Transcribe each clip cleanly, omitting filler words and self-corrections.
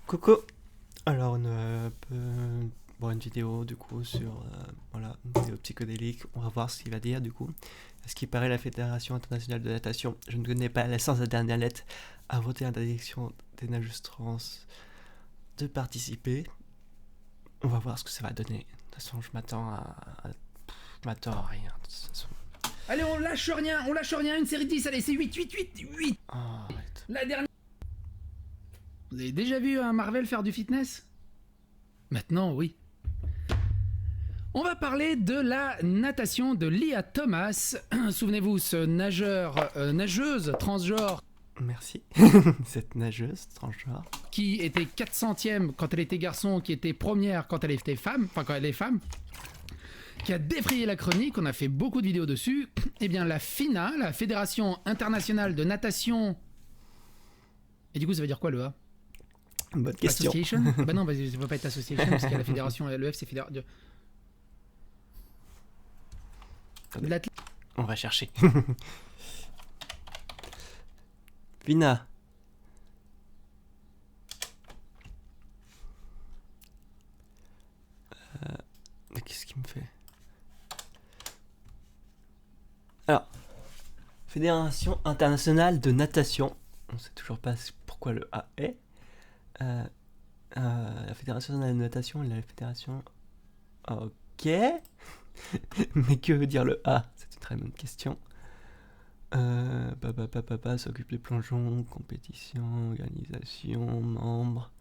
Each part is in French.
Coucou. Alors une vidéo du coup sur une vidéo psychodélique. On va voir ce qu'il va dire du coup. À ce qui paraît, la Fédération internationale de natation, je ne connais pas l'essence de la dernière lettre, a voté l'interdiction des nageuses trans de participer. On va voir ce que ça va donner. De toute façon, je m'attends je m'attends à rien. De toute façon. Allez, on lâche rien, une série de 10, allez, c'est 8. Oh, arrête. La dernière. Vous avez déjà vu un Marvel faire du fitness? Maintenant, oui. On va parler de la natation de Lia Thomas. Souvenez-vous, ce nageuse transgenre Merci. Cette nageuse transgenre. qui était 400e quand elle était garçon, qui était première quand elle était femme, quand elle est femme, qui a défrayé la chronique, on a fait beaucoup de vidéos dessus. Eh bien, la FINA, la Fédération internationale de natation... Et du coup, ça veut dire quoi, le A? Bonne question. Association? Bah non, ça ne peut pas être association, parce qu'il y a la fédération, le F, c'est fédération... On va chercher. Vina. Qu'est-ce qu'il me fait? Alors, Fédération internationale de natation. On sait toujours pas pourquoi le A est. La Fédération internationale de natation et la Fédération... Ok. Mais que veut dire le A? C'est une très bonne question. S'occupe des plongeons, compétition, organisation, membres,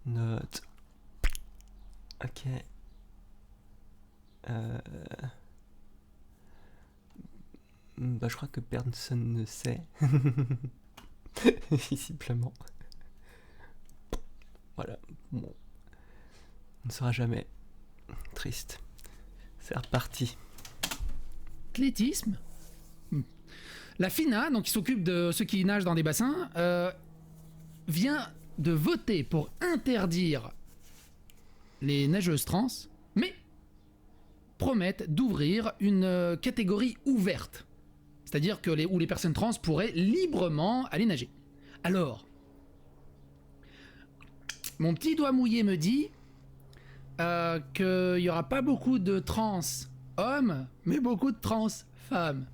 notes. Ok. Je crois que personne ne sait. Visiblement. Voilà. Bon. On ne saura jamais. Triste. C'est reparti. Athlétisme. La FINA, donc qui s'occupe de ceux qui nagent dans des bassins, vient de voter pour interdire les nageuses trans, mais promettent d'ouvrir une catégorie ouverte. C'est-à-dire que où les personnes trans pourraient librement aller nager. Alors, mon petit doigt mouillé me dit qu'il n'y aura pas beaucoup de trans hommes, mais beaucoup de trans femmes.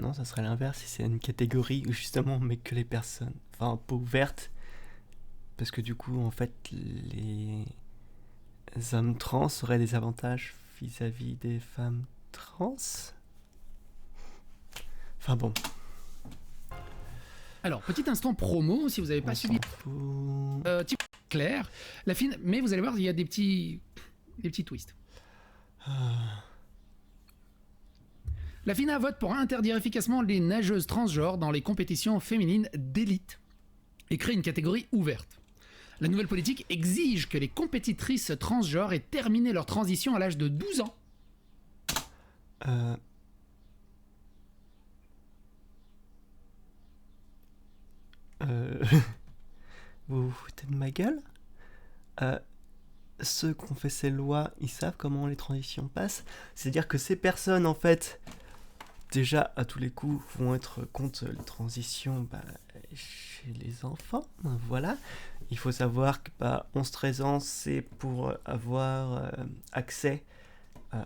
Non, ça serait l'inverse si c'est une catégorie où justement on met que les personnes, enfin pas ouvertes, parce que du coup en fait les hommes trans auraient des avantages vis-à-vis des femmes trans. Enfin bon. Alors, petit instant promo, si vous n'avez pas suivi. Type clair, la fine, mais vous allez voir, il y a des petits twists. La FINA vote pour interdire efficacement les nageuses transgenres dans les compétitions féminines d'élite et créer une catégorie ouverte. La nouvelle politique exige que les compétitrices transgenres aient terminé leur transition à l'âge de 12 ans. Vous vous foutez de ma gueule? Ceux qui ont fait ces lois, ils savent comment les transitions passent. C'est-à-dire que ces personnes, en fait, déjà, à tous les coups, vont être contre les transitions chez les enfants. Voilà. Il faut savoir que 11-13 ans, c'est pour avoir accès,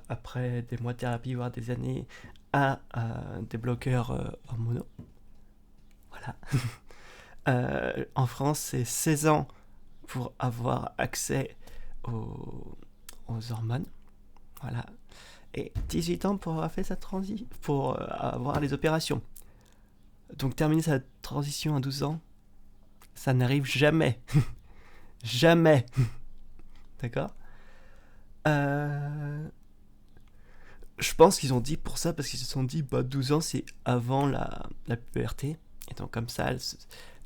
après des mois de thérapie, voire des années, à des bloqueurs hormonaux. Voilà. En France, c'est 16 ans pour avoir accès aux hormones. Voilà. Et 18 ans pour avoir fait sa transition, pour avoir les opérations. Donc terminer sa transition à 12 ans, ça n'arrive jamais. Jamais. D'accord. Je pense qu'ils ont dit pour ça, parce qu'ils se sont dit 12 ans c'est avant la puberté. Et donc comme ça,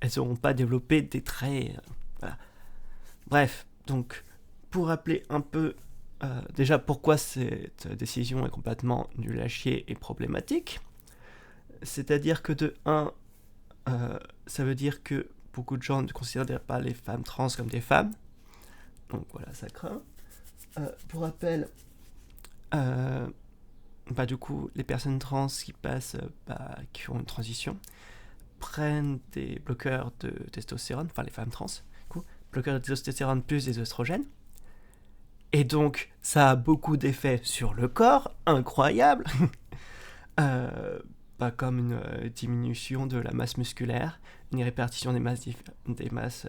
elles n'auront pas développé des traits. Voilà. Bref, donc pour rappeler un peu déjà pourquoi cette décision est complètement nulle à chier et problématique, c'est-à-dire que de 1, ça veut dire que beaucoup de gens ne considèrent pas les femmes trans comme des femmes, donc voilà, ça craint. Pour rappel, bah, du coup, les personnes trans qui passent, qui ont une transition, prennent des bloqueurs de testostérone, enfin les femmes trans, du coup, bloqueurs de testostérone plus des oestrogènes. Et donc, ça a beaucoup d'effets sur le corps, incroyable. Comme une diminution de la masse musculaire, une répartition des masses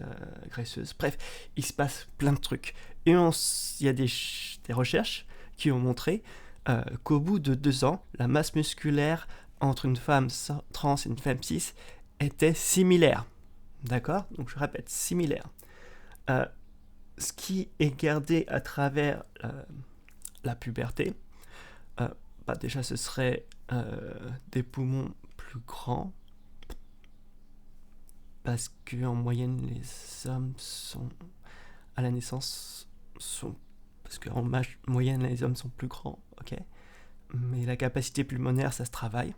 graisseuses. Bref, il se passe plein de trucs. Et il y a des recherches qui ont montré qu'au bout de 2 ans, la masse musculaire entre une femme trans et une femme cis était similaire. D'accord ? Donc je répète, similaire. Ce qui est gardé à travers la puberté, déjà ce serait des poumons plus grands, parce qu'en moyenne les hommes sont à la naissance parce qu'en moyenne les hommes sont plus grands, ok, mais la capacité pulmonaire ça se travaille.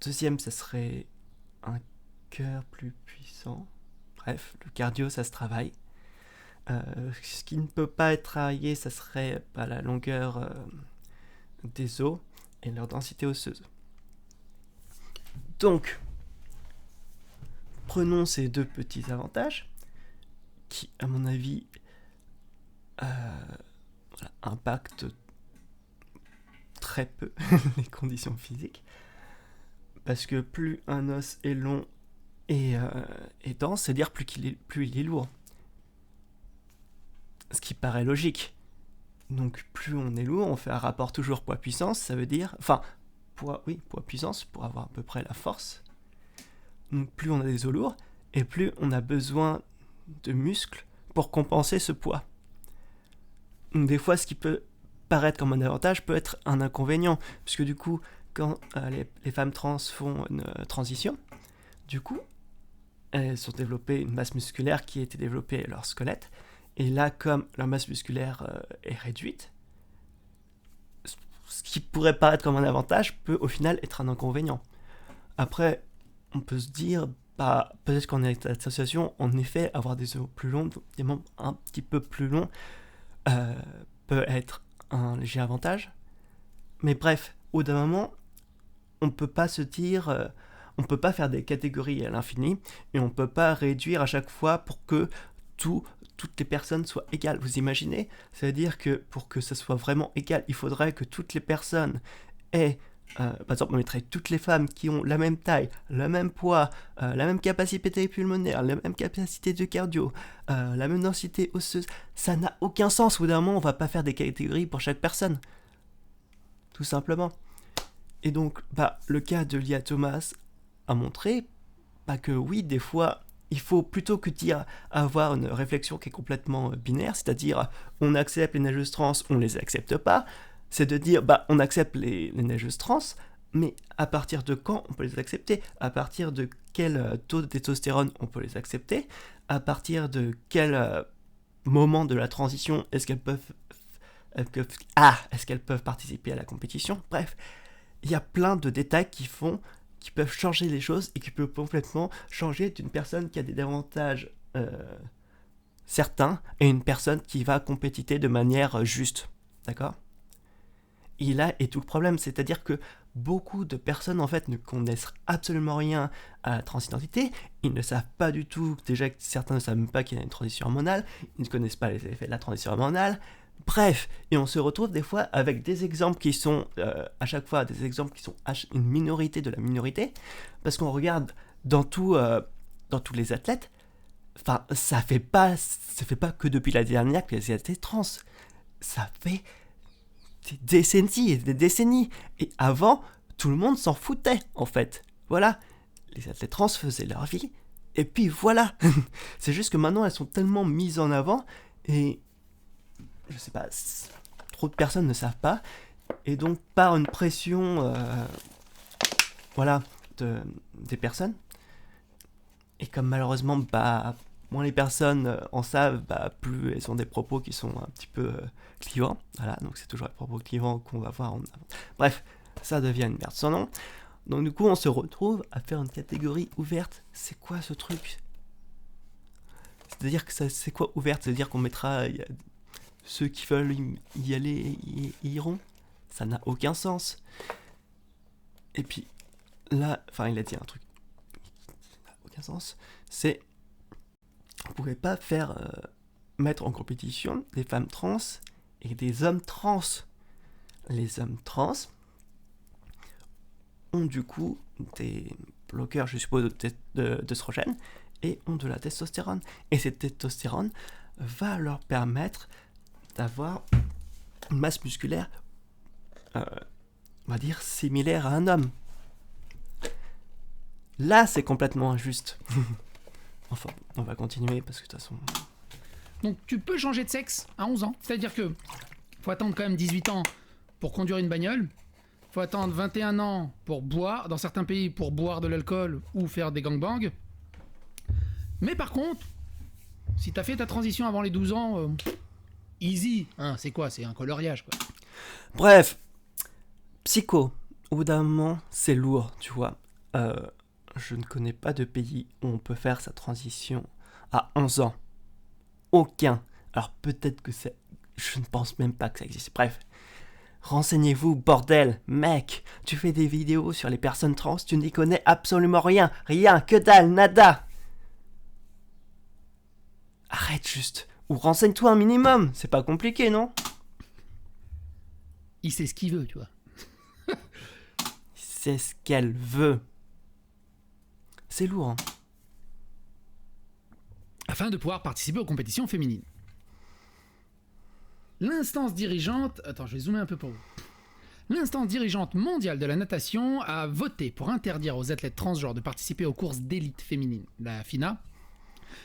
Deuxième, ça serait un cœur plus puissant. Bref, le cardio ça se travaille. Ce qui ne peut pas être travaillé, ça serait la longueur des os et leur densité osseuse. Donc, prenons ces 2 petits avantages qui, à mon avis, impactent très peu les conditions physiques. Parce que plus un os est long et dense, c'est-à-dire plus il est lourd. Ce qui paraît logique. Donc plus on est lourd, on fait un rapport toujours poids-puissance, ça veut dire... Enfin, poids-puissance, pour avoir à peu près la force. Donc plus on a des os lourds, et plus on a besoin de muscles pour compenser ce poids. Donc des fois, ce qui peut paraître comme un avantage peut être un inconvénient, puisque du coup, quand les femmes trans font une transition, du coup, elles ont développé une masse musculaire qui a été développée à leur squelette, et là, comme leur masse musculaire est réduite, ce qui pourrait paraître comme un avantage peut au final être un inconvénient. Après, on peut se dire, peut-être qu'en association, en effet, avoir des os plus longs, des membres un petit peu plus longs, peut être un léger avantage. Mais bref, au bout d'un moment, on peut pas se dire... on peut pas faire des catégories à l'infini, et on peut pas réduire à chaque fois pour que toutes les personnes soient égales. Vous imaginez ? Ça veut dire que pour que ça soit vraiment égal, il faudrait que toutes les personnes aient... par exemple, on mettrait toutes les femmes qui ont la même taille, le même poids, la même capacité pulmonaire, la même capacité de cardio, la même densité osseuse. Ça n'a aucun sens. Au bout d'un moment, on va pas faire des catégories pour chaque personne. Tout simplement. Et donc, le cas de Lia Thomas a montré que oui, des fois... Il faut plutôt que dire avoir une réflexion qui est complètement binaire, c'est-à-dire on accepte les nageuses trans, on les accepte pas, c'est de dire on accepte les nageuses trans, mais à partir de quand on peut les accepter ? À partir de quel taux de testostérone on peut les accepter ? À partir de quel moment de la transition est-ce qu'elles peuvent participer à la compétition ? Bref, il y a plein de détails qui peuvent changer les choses et qui peuvent complètement changer d'une personne qui a des avantages certains et une personne qui va compétiter de manière juste. D'accord ? Et là est tout le problème, c'est-à-dire que beaucoup de personnes en fait ne connaissent absolument rien à la transidentité, ils ne savent pas du tout, déjà certains ne savent même pas qu'il y a une transition hormonale, ils ne connaissent pas les effets de la transition hormonale. Bref, et on se retrouve des fois avec des exemples qui sont à chaque fois des exemples qui sont une minorité de la minorité, parce qu'on regarde dans tous les athlètes, ça fait pas que depuis la dernière que les athlètes trans, ça fait des décennies et des décennies, et avant tout le monde s'en foutait en fait. Voilà, les athlètes trans faisaient leur vie, et puis voilà. C'est juste que maintenant elles sont tellement mises en avant et je sais pas, trop de personnes ne savent pas, et donc par une pression des personnes, et comme malheureusement moins les personnes en savent, plus elles ont des propos qui sont un petit peu clivants, voilà, donc c'est toujours les propos clivants qu'on va voir en avant. Bref, ça devient une merde sans nom. Donc du coup on se retrouve à faire une catégorie ouverte. C'est quoi ce truc ? C'est-à-dire que c'est quoi ouverte ? C'est-à-dire qu'on mettra ceux qui veulent y aller y iront. Ça n'a aucun sens. Et puis, là, enfin, il a dit un truc qui n'a aucun sens. C'est, on ne pouvait pas mettre en compétition des femmes trans et des hommes trans. Les hommes trans ont du coup des bloqueurs, je suppose, d'œstrogène et ont de la testostérone. Et cette testostérone va leur permettre d'avoir une masse musculaire, on va dire, similaire à un homme. Là, c'est complètement injuste. Enfin, on va continuer parce que de toute façon... Donc tu peux changer de sexe à 11 ans. C'est-à-dire que faut attendre quand même 18 ans pour conduire une bagnole. Faut attendre 21 ans pour boire, dans certains pays, pour boire de l'alcool ou faire des gangbangs. Mais par contre, si t'as fait ta transition avant les 12 ans, easy. Hein, c'est quoi? C'est un coloriage, quoi. Bref, psycho. Au bout d'un moment, c'est lourd, tu vois. Je ne connais pas de pays où on peut faire sa transition à 11 ans. Aucun. Alors peut-être que c'est... Je ne pense même pas que ça existe. Bref. Renseignez-vous, bordel. Mec, tu fais des vidéos sur les personnes trans, tu n'y connais absolument rien. Rien, que dalle, nada. Arrête juste. Ou renseigne-toi un minimum. C'est pas compliqué, non? Il sait ce qu'il veut, tu vois. C'est ce qu'elle veut. C'est lourd, hein. Afin de pouvoir participer aux compétitions féminines. L'instance dirigeante... Attends, je vais zoomer un peu pour vous. L'instance dirigeante mondiale de la natation a voté pour interdire aux athlètes transgenres de participer aux courses d'élite féminine. La FINA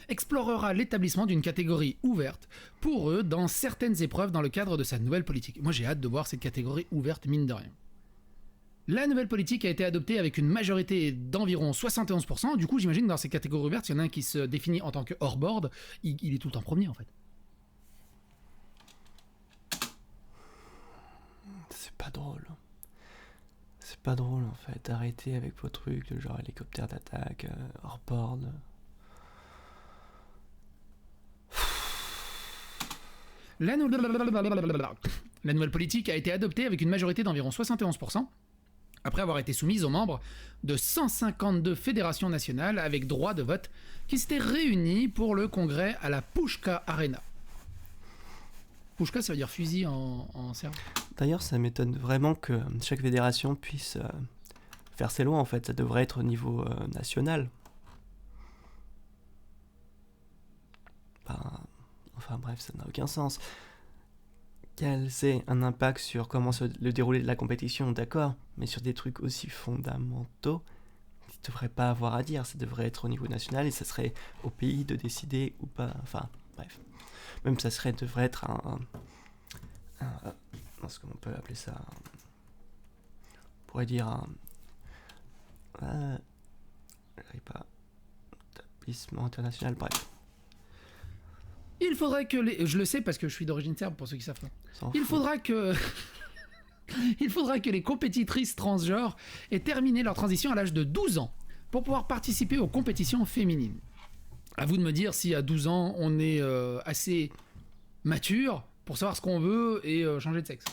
explorera l'établissement d'une catégorie ouverte pour eux dans certaines épreuves dans le cadre de sa nouvelle politique. Moi, j'ai hâte de voir cette catégorie ouverte, mine de rien. La nouvelle politique a été adoptée avec une majorité d'environ 71%. Du coup, j'imagine que dans ces catégories ouvertes, il y en a un qui se définit en tant que hors-board. Il est tout le temps premier, en fait. C'est pas drôle. C'est pas drôle, en fait. Arrêtez avec vos trucs, de genre hélicoptère d'attaque, hors-board. La nouvelle politique a été adoptée avec une majorité d'environ 71%. Après avoir été soumise aux membres de 152 fédérations nationales avec droit de vote qui s'étaient réunis pour le congrès à la Pushka Arena. Pushka, ça veut dire fusil en serbe. D'ailleurs, ça m'étonne vraiment que chaque fédération puisse faire ses lois, en fait. Ça devrait être au niveau national. Enfin bref, ça n'a aucun sens. Qu'elle ait un impact sur comment le déroulé de la compétition, d'accord, mais sur des trucs aussi fondamentaux, il ne devrait pas avoir à dire, ça devrait être au niveau national et ça serait au pays de décider ou pas, enfin bref. Même ça devrait être ce qu'on peut appeler ça, on pourrait dire établissement international, bref. Il faudrait que les... Je le sais parce que je suis d'origine serbe, pour ceux qui savent pas. Il faudra que les compétitrices transgenres aient terminé leur transition à l'âge de 12 ans pour pouvoir participer aux compétitions féminines. À vous de me dire si à 12 ans, on est assez mature pour savoir ce qu'on veut et changer de sexe.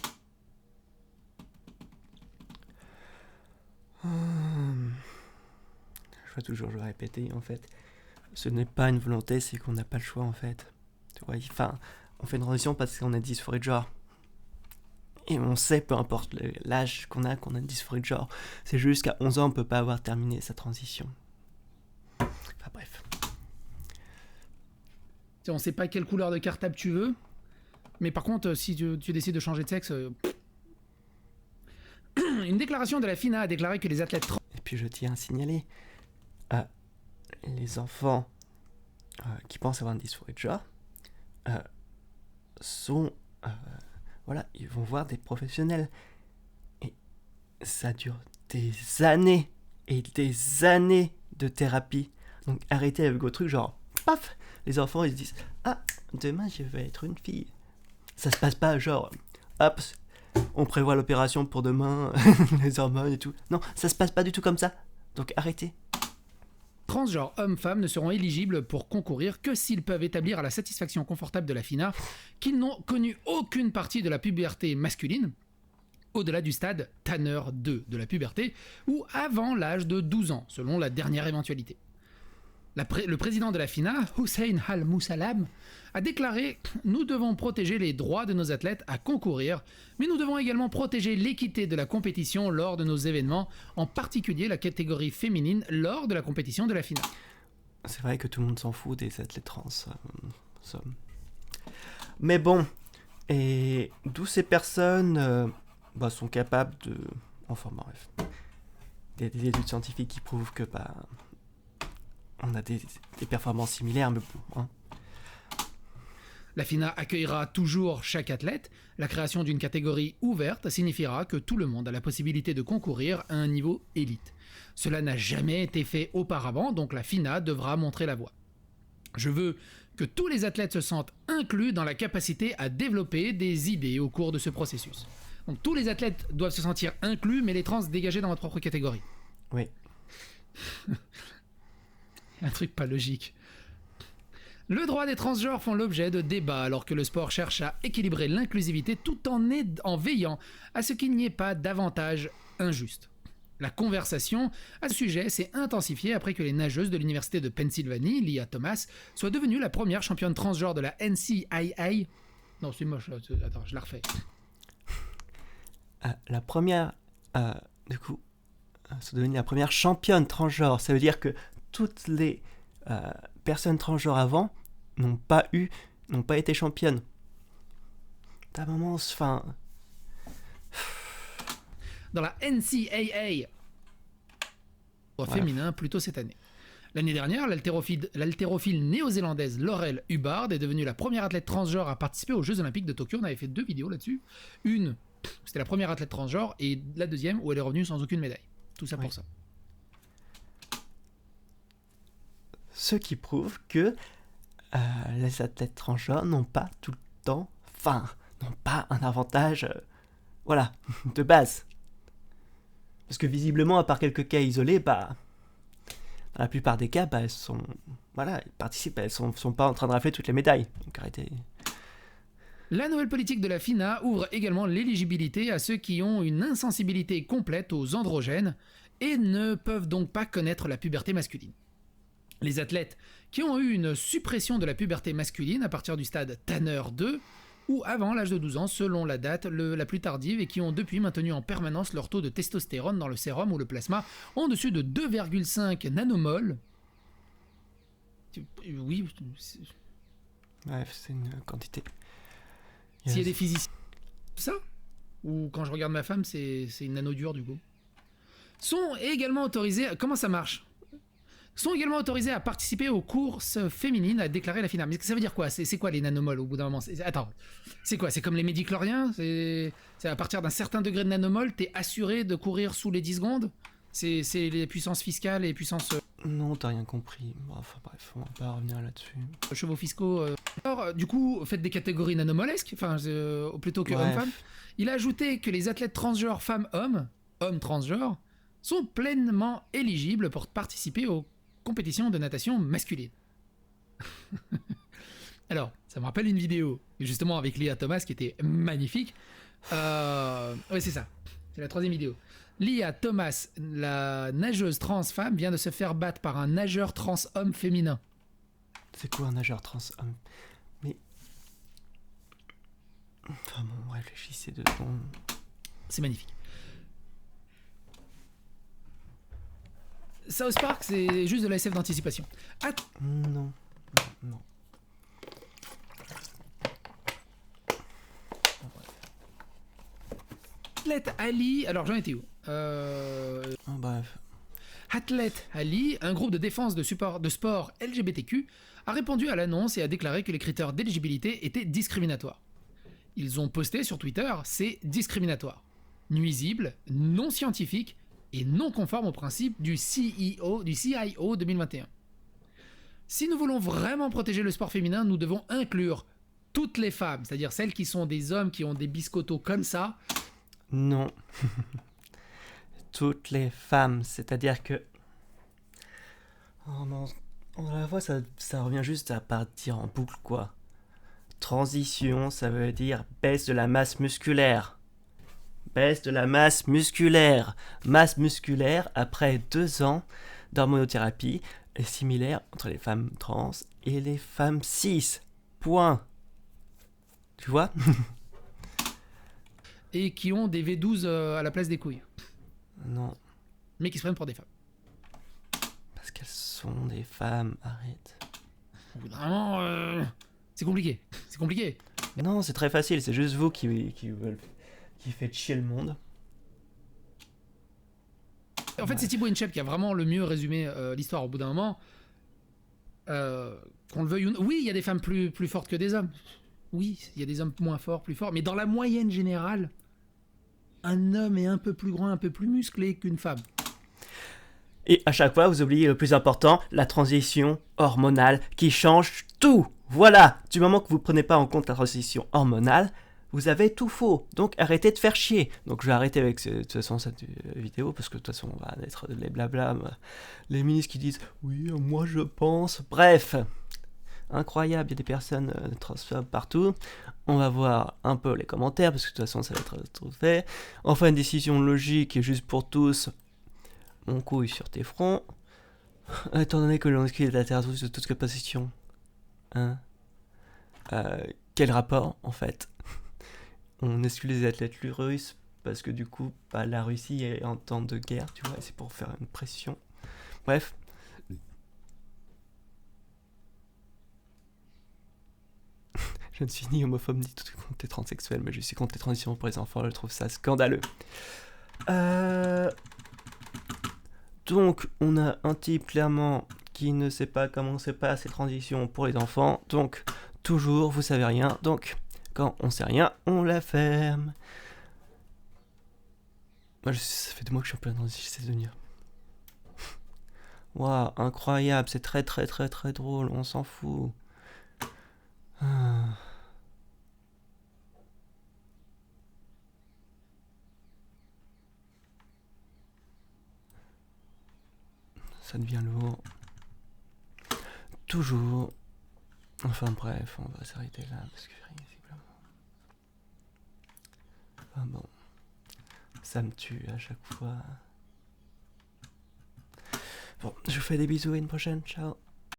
Je vais répéter, en fait. Ce n'est pas une volonté, c'est qu'on n'a pas le choix, en fait. Ouais, enfin, on fait une transition parce qu'on a une dysphorie de genre. Et on sait, peu importe l'âge qu'on a une dysphorie de genre. C'est juste qu'à 11 ans, on ne peut pas avoir terminé sa transition. Enfin bref. On ne sait pas quelle couleur de cartable tu veux. Mais par contre, si tu décides de changer de sexe... Une déclaration de la FINA a déclaré que les athlètes... Et puis je tiens à signaler, les enfants qui pensent avoir une dysphorie de genre, ils vont voir des professionnels et ça dure des années et des années de thérapie. Donc arrêtez avec vos trucs genre paf, les enfants ils se disent demain je vais être une fille. Ça se passe pas genre hop, on prévoit l'opération pour demain, les hormones et tout. Non, ça se passe pas du tout comme ça. Donc arrêtez. transgenres hommes-femmes ne seront éligibles pour concourir que s'ils peuvent établir à la satisfaction confortable de la FINA qu'ils n'ont connu aucune partie de la puberté masculine, au-delà du stade Tanner 2 de la puberté, ou avant l'âge de 12 ans, selon la dernière éventualité. Le président de la FINA, Hussein Al-Moussalam, a déclaré « Nous devons protéger les droits de nos athlètes à concourir, mais nous devons également protéger l'équité de la compétition lors de nos événements, en particulier la catégorie féminine lors de la compétition de la FINA. » C'est vrai que tout le monde s'en fout des athlètes trans. Ça. Mais bon, et d'où ces personnes sont capables de... Enfin bref. Des études scientifiques qui prouvent que on a des performances similaires, mais bon. Hein. La FINA accueillera toujours chaque athlète. La création d'une catégorie ouverte signifiera que tout le monde a la possibilité de concourir à un niveau élite. Cela n'a jamais été fait auparavant, donc la FINA devra montrer la voie. Je veux que tous les athlètes se sentent inclus dans la capacité à développer des idées au cours de ce processus. Donc tous les athlètes doivent se sentir inclus, mais les trans dégagés dans votre propre catégorie. Oui. Un truc pas logique. Le droit des transgenres font l'objet de débats alors que le sport cherche à équilibrer l'inclusivité tout en veillant à ce qu'il n'y ait pas d'avantages injustes. La conversation à ce sujet s'est intensifiée après que les nageuses de l'université de Pennsylvanie, Lia Thomas, soient devenues la première championne transgenre de la NCAA. Non, c'est moche. Attends, je la refais. La première, c'est devenu la première championne transgenre. Ça veut dire que toutes les personnes transgenres avant n'ont pas été championnes. Ta maman, enfin... Dans la NCAA féminin plus tôt cette année. L'année dernière, l'haltérophile néo-zélandaise Laurel Hubbard est devenue la première athlète transgenre à participer aux Jeux Olympiques de Tokyo. On avait fait 2 vidéos là-dessus. Une, c'était la première athlète transgenre, et la deuxième où elle est revenue sans aucune médaille. Tout ça pour ça. Ce qui prouve que les athlètes transgenres n'ont pas tout le temps, n'ont pas un avantage, de base. Parce que visiblement, à part quelques cas isolés, dans la plupart des cas, elles participent, elles sont pas en train de rafler toutes les médailles. Donc arrêtez. La nouvelle politique de la FINA ouvre également l'éligibilité à ceux qui ont une insensibilité complète aux androgènes et ne peuvent donc pas connaître la puberté masculine. Les athlètes qui ont eu une suppression de la puberté masculine à partir du stade Tanner 2 ou avant l'âge de 12 ans selon la date la plus tardive et qui ont depuis maintenu en permanence leur taux de testostérone dans le sérum ou le plasma en dessus de 2,5 nanomoles. Oui. Bref, c'est une quantité. S'il y a des physiciens... Ça ? Ou quand je regarde ma femme, c'est une nanodure du coup. Sont également autorisés... Comment ça marche ? Sont également autorisés à participer aux courses féminines, à déclarer la finale. Mais ça veut dire quoi ? C'est quoi les nanomoles au bout d'un moment ? Attends, c'est quoi ? C'est comme les médicloriens ? C'est à partir d'un certain degré de nanomoles, t'es assuré de courir sous les 10 secondes ? C'est les puissances fiscales et les puissances... Non, t'as rien compris. Enfin bref, on va pas revenir là-dessus. Chevaux fiscaux... Alors, du coup, faites des catégories nanomolesques, plutôt que hommes-femmes. Il a ajouté que les athlètes transgenres femmes-hommes, hommes transgenres, sont pleinement éligibles pour participer aux compétition de natation masculine. Alors, ça me rappelle une vidéo, justement avec Lia Thomas, qui était magnifique. Oui, c'est ça. C'est la 3e vidéo. Lia Thomas, la nageuse trans femme, vient de se faire battre par un nageur trans homme féminin. C'est quoi un nageur trans homme ? Mais... Enfin bon, réfléchissez deux secondes. C'est magnifique. South Park, c'est juste de la SF d'anticipation. Non. Athlète Ali... Alors, j'en étais où Bref. Athlète Ali, un groupe de défense de sport LGBTQ, a répondu à l'annonce et a déclaré que les critères d'éligibilité étaient discriminatoires. Ils ont posté sur Twitter « C'est discriminatoire, nuisible, non scientifique et non conforme aux principes du CIO 2021. Si nous voulons vraiment protéger le sport féminin, nous devons inclure toutes les femmes, c'est-à-dire celles qui sont des hommes qui ont des biscottos comme ça. » Non. Toutes les femmes, c'est-à-dire que... Oh non, à la fois ça revient juste à partir en boucle quoi. Transition, ça veut dire baisse de la masse musculaire. Baisse de la masse musculaire. Masse musculaire, après 2 ans d'hormonothérapie, est similaire entre les femmes trans et les femmes cis. Point. Tu vois? Et qui ont des V12 à la place des couilles. Non, Mais qui se prennent pour des femmes. parce qu'elles sont des femmes, arrête. Au bout d'un moment, c'est compliqué. C'est compliqué. Non, c'est très facile, c'est juste vous qui faites chier le monde. En fait, c'est Thibaut Inchep qui a vraiment le mieux résumé l'histoire au bout d'un moment. Qu'on le veuille ou non. Oui, il y a des femmes plus fortes que des hommes. Oui, il y a des hommes moins forts, plus forts. Mais dans la moyenne générale, un homme est un peu plus grand, un peu plus musclé qu'une femme. Et à chaque fois, vous oubliez le plus important, la transition hormonale qui change tout. Voilà, du moment que vous ne prenez pas en compte la transition hormonale, vous avez tout faux. Donc arrêtez de faire chier. Donc je vais arrêter avec de toute façon cette vidéo parce que de toute façon on va être les blabla, les ministres qui disent oui, moi je pense. Bref, incroyable, il y a des personnes transphobes partout. On va voir un peu les commentaires parce que de toute façon ça va être tout fait. Enfin une décision logique et juste pour tous. Mon couille sur tes fronts. Étant donné que l'on exclut la Terre de toute capacité. Hein quel rapport en fait? On exclut les athlètes russes parce que du coup, bah, la Russie est en temps de guerre, tu vois, et c'est pour faire une pression. Bref. Je ne suis ni homophobe ni tout contre les transsexuels, mais je suis contre les transitions pour les enfants, je trouve ça scandaleux. Donc, on a un type clairement qui ne sait pas comment se passent les transitions pour les enfants. Donc, toujours, vous savez rien. Donc, quand on sait rien, on la ferme. Moi, ça fait 2 mois que je suis en plein transition, je sais devenir. Waouh, incroyable, c'est très très très très drôle, on s'en fout. Ça devient lourd. Toujours. Enfin bref, on va s'arrêter là parce que visiblement. Ah bon. Ça me tue à chaque fois. Bon, je vous fais des bisous et une prochaine. Ciao.